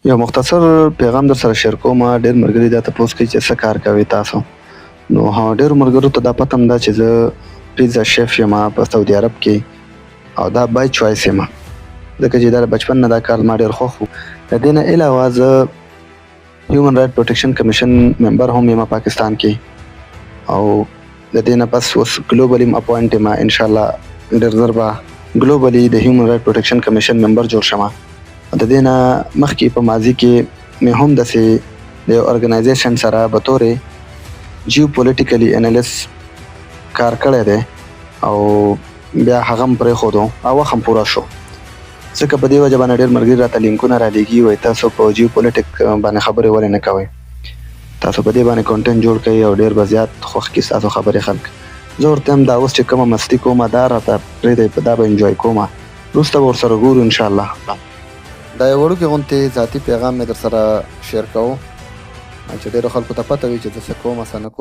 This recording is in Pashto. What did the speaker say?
یو مختصر پیغام در سره شیر کوم. ډېر ملګري دا تپوس کوي چې څه کار کوئ تاسو. نو ډېرو ملګرو ته دا پته هم ده چې زه پیزا شیف یم په سعودي عرب کې، او دا بای چوایس یم، ځکه چې دا د بچپن نه دا کار ما ډېر خوښ و. د دې نه علاوه زه هیومن رایټ پروټیکشن کمیشن ممبر هم یم پاکستان کې، او د دې نه پس اوس ګلوبلي م اپوینټ یم. انشاءالله ډېر ژر به ګلوبلي د هیومن رایټ پروټیکشن کمیشن ممبر جوړ شم. د دې نه مخکې په ماضي کې مې هم داسې د یو ارګنایزیشن سره به طور جیو پولیټیکلي انالیست کار کړی دی، او بیا هغه هم پرېښودو او وخت هم پوره شو. ځکه په دې وجه باندې ډېر ملګري راته لینکونه رالیږي، وایي تاسو په جیو پولیټیک باندې خبرې ولې نه کوئ، تاسو په دې باندې کانټینټ جوړ کړئ او ډېر به زیات خوښ کړي ستاسو خبرې خلک. زه ورته وایم دا اوس چې کومه مستي کومه دا راته پرېږدئ، دا به انجوای کومه، وروسته به ورسره ګورو انشاءالله. دا یو وړوکی غوندې ذاتي پیغام مې در سره شیر کوو چې ډېرو خلکو ته پته وي چې زه څه کوم څه نه کوم.